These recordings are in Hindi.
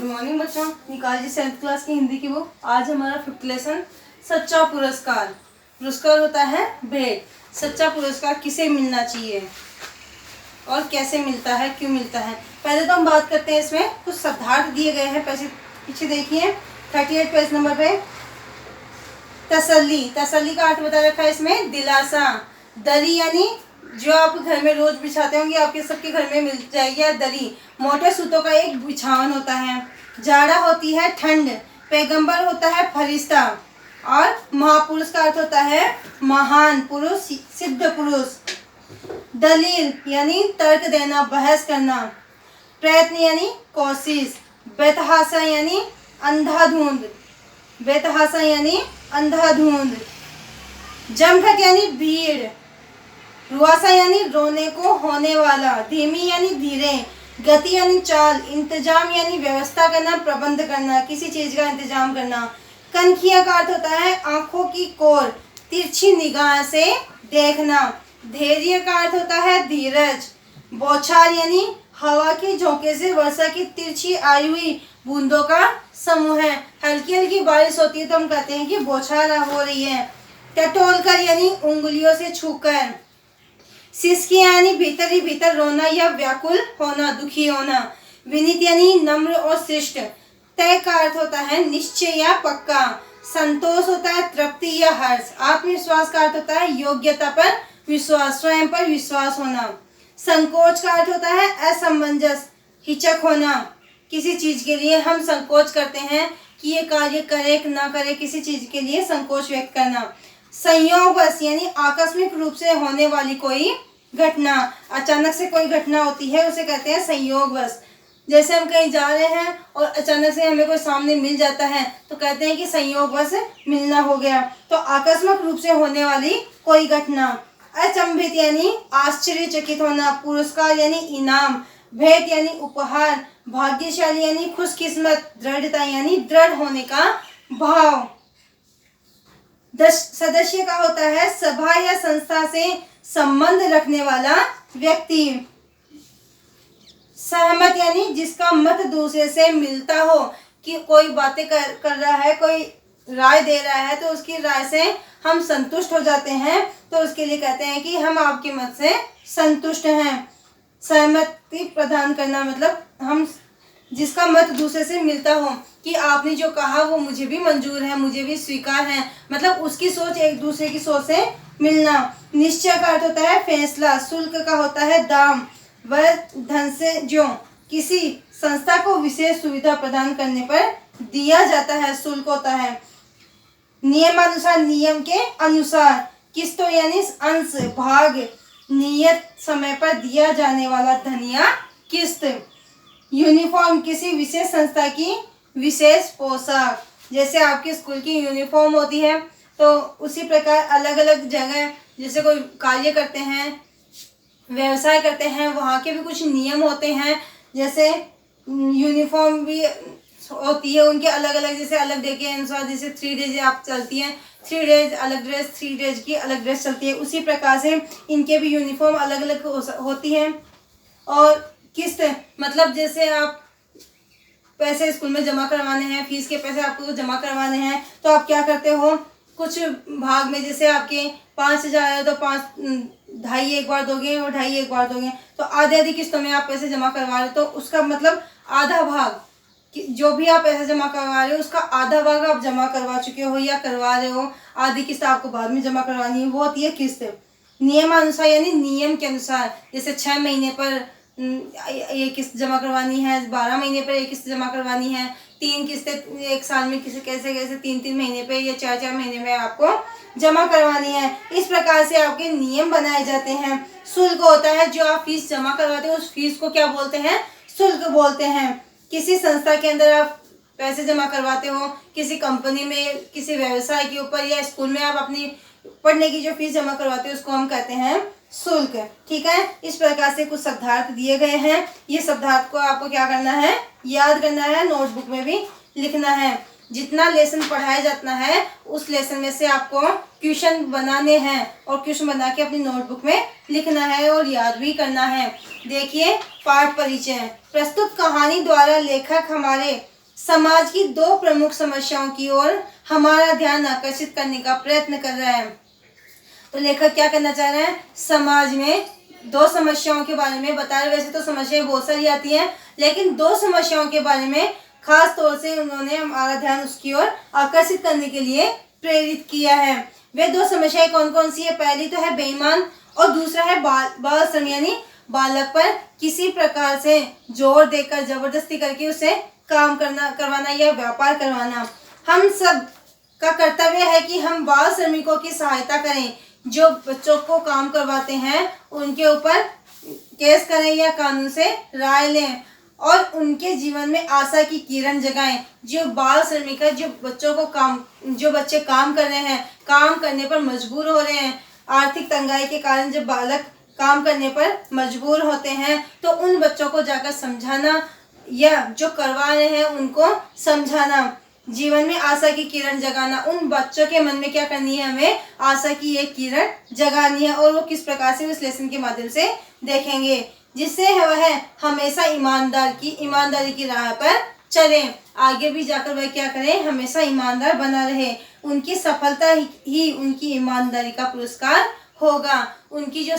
गुड मॉर्निंग बच्चों। निकाल जी 7th क्लास की हिंदी की बुक। आज हमारा 5th लेसन सच्चा पुरस्कार। पुरस्कार होता है भेंट। सच्चा पुरस्कार किसे मिलना चाहिए और कैसे मिलता है, क्यों मिलता है। पहले तो हम बात करते हैं, इसमें कुछ शब्दार्थ दिए गए हैं। पीछे देखिए 38 पेज नंबर पे तसल्ली। तसल्ली का अर्थ बता रखा है इसमें दिलासा। दरी यानी जो आप घर में रोज बिछाते होंगे, आपके सबके घर में मिल जाएगी। या दरी मोटे सूतों का एक बिछावन होता है। जाड़ा होती है ठंड। पैगंबर होता है फरिश्ता। और महापुरुष का अर्थ होता है महान पुरुष, सिद्ध पुरुष। दलील यानी तर्क देना, बहस करना। प्रयत्न यानी कोशिश। बेतहाशा यानी अंधाधुंध। बेतहाशा यानी अंधाधुंध। जमघट यानी भीड़। रुआसा यानी रोने को होने वाला। धीमी यानी धीरे। गति यानी चाल। इंतजाम यानी व्यवस्था करना, प्रबंध करना, किसी चीज का इंतजाम करना। कनखिया का अर्थ होता है आंखों की कोर, तिरछी निगाह से देखना। धैर्य का अर्थ होता है धीरज। बौछार यानी हवा के झोंके से वर्षा की तिरछी आई हुई बूंदों का समूह है। हल्की हल्की बारिश होती है तो हम कहते हैं कि बौछार हो रही है। टटोल कर यानी उंगलियों से छूकर। सिसकी यानी भीतर ही भीतर रोना या व्याकुल होना, दुखी होना। विनीत यानी नम्र और शिष्ट। तय का अर्थ होता है निश्चय या पक्का। संतोष होता है तृप्ति या हर्ष। आत्मविश्वास का अर्थ होता है योग्यता पर विश्वास, स्वयं पर विश्वास होना। संकोच का अर्थ होता है असमंजस, हिचक होना। किसी चीज के लिए हम संकोच करते हैं कि ये कार्य करे कि ना करे, किसी चीज के लिए संकोच व्यक्त करना। संयोगवश यानी आकस्मिक रूप से होने वाली कोई घटना। अचानक से कोई घटना होती है उसे कहते हैं संयोगवश। जैसे हम कहीं जा रहे हैं और अचानक से हमें कोई सामने मिल जाता है तो कहते हैं कि संयोगवश मिलना हो गया। तो आकस्मिक रूप से होने वाली कोई घटना। अचंभित यानी आश्चर्यचकित होना। पुरस्कार यानी इनाम। भेंट यानी उपहार। भाग्यशाली यानी खुशकिस्मत। दृढ़ता यानी दृढ़ होने का भाव। सदस्य का होता है सभा या संस्था से संबंध रखने वाला व्यक्ति। सहमत यानी जिसका मत दूसरे से मिलता हो, कि कोई बातें कर रहा है, कोई राय दे रहा है तो उसकी राय से हम संतुष्ट हो जाते हैं, तो उसके लिए कहते हैं कि हम आपके मत से संतुष्ट हैं। सहमति प्रदान करना मतलब हम जिसका मत दूसरे से मिलता हो, कि आपने जो कहा वो मुझे भी मंजूर है, मुझे भी स्वीकार है, मतलब उसकी सोच एक दूसरे की सोच से मिलना। निश्चय का अर्थ होता है फैसला। शुल्क का होता है दाम। वह धन से जो किसी संस्था को विशेष सुविधा प्रदान करने पर दिया जाता है, शुल्क होता है। नियमानुसार, नियम के अनुसार। किस्तों यानी अंश, भाग। नियत समय पर दिया जाने वाला धन या किस्त। यूनिफॉर्म किसी विशेष संस्था की विशेष पोशाक। जैसे आपके स्कूल की यूनिफॉर्म होती है तो उसी प्रकार अलग अलग जगह जैसे कोई कार्य करते हैं, व्यवसाय करते हैं, वहाँ के भी कुछ नियम होते हैं। जैसे यूनिफॉर्म भी होती है उनके अलग अलग, जैसे अलग डे के अनुसार, जैसे 3 डेज आप चलती हैं, 3 डेज अलग ड्रेस, 3 डेज की अलग ड्रेस चलती है। उसी प्रकार से इनके भी यूनिफॉर्म अलग अलग होती है। और किस्त मतलब जैसे आप पैसे स्कूल में जमा करवाने हैं, फीस के पैसे आपको जमा करवाने हैं, तो आप क्या करते हो, कुछ भाग में जैसे आपके 5,000 है तो 2.5 एक बार दोगे और 2.5 एक बार दोगे, तो आधी आधी किस्तों में आप पैसे जमा करवा रहे हो। तो उसका मतलब आधा भाग, जो भी आप पैसे जमा करवा रहे हो उसका आधा भाग आप जमा करवा चुके हो या करवा रहे हो, आधी किस्त आपको बाद में जमा करवानी है, वो होती है किस्त। नियमानुसार यानी नियम के अनुसार। जैसे 6 महीने पर ये किस्त जमा करवानी है, 12 महीने पर ये किस्त जमा करवानी है, 3 किस्तें एक साल में किसी कैसे 3-3 महीने पे या 4-4 महीने में आपको जमा करवानी है। इस प्रकार से आपके नियम बनाए जाते हैं। शुल्क होता है जो आप फीस जमा करवाते हो, उस फीस को क्या बोलते हैं, शुल्क बोलते हैं। किसी संस्था के अंदर आप पैसे जमा करवाते हो, किसी कंपनी में, किसी व्यवसाय के ऊपर, या स्कूल में आप अपनी पढ़ने की जो फीस जमा करवाते हो उसको हम कहते हैं शुल्क। ठीक है, इस प्रकार से कुछ शब्दार्थ दिए गए हैं। ये शब्दार्थ को आपको क्या करना है, याद करना है, नोटबुक में भी लिखना है। जितना लेसन पढ़ाया जाता है उस लेसन में से आपको क्वेश्चन बनाने हैं और क्वेश्चन बना के अपनी नोटबुक में लिखना है और याद भी करना है। देखिए पाठ परिचय। प्रस्तुत कहानी द्वारा लेखक हमारे समाज की दो प्रमुख समस्याओं की ओर हमारा ध्यान आकर्षित करने का प्रयत्न कर रहा है। तो लेखक क्या करना चाह रहे हैं, समाज में दो समस्याओं के बारे में बता रहे। वैसे तो समस्याएं बहुत सारी आती हैं, लेकिन दो समस्याओं के बारे में खास तौर से उन्होंने हमारा ध्यान उसकी ओर आकर्षित करने के लिए प्रेरित किया है। वे दो समस्याएं कौन कौन सी है? पहली तो है बेईमान और दूसरा है बाल श्रम, यानी बालक पर किसी प्रकार से जोर देकर जबरदस्ती करके उसे काम करवाना या व्यापार करवाना। हम सब का कर्तव्य है कि हम बाल श्रमिकों की सहायता करें, जो बच्चों को काम करवाते हैं उनके ऊपर केस करें या कानून से राय लें और उनके जीवन में आशा की किरण जगाएं। जो बाल श्रमिक है, जो बच्चे काम कर रहे हैं, काम करने पर मजबूर हो रहे हैं, आर्थिक तंगाई के कारण जब बालक काम करने पर मजबूर होते हैं तो उन बच्चों को जाकर समझाना या जो करवा रहे हैं उनको समझाना, जीवन में आशा की किरण जगाना। उन बच्चों के मन में क्या करनी है, हमें आशा की एक किरण जगानी है और वो किस प्रकार से उस लेसन के माध्यम से देखेंगे, जिससे वह हमेशा ईमानदारी की राह पर चलें। आगे भी जाकर वह क्या करें, हमेशा ईमानदार बना रहे। उनकी सफलता ही उनकी ईमानदारी का पुरस्कार होगा। उनकी जो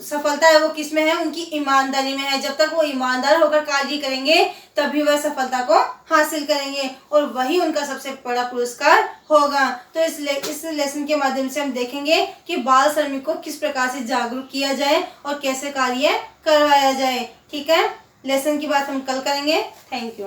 सफलता है वो किस में है, उनकी ईमानदारी में है। जब तक वो ईमानदार होकर कार्य करेंगे तभी वह सफलता को हासिल करेंगे और वही उनका सबसे बड़ा पुरस्कार होगा। तो इस लेसन के माध्यम से हम देखेंगे कि बाल श्रमिक को किस प्रकार से जागरूक किया जाए और कैसे कार्य करवाया जाए। ठीक है, लेसन की बात हम कल करेंगे। Thank you.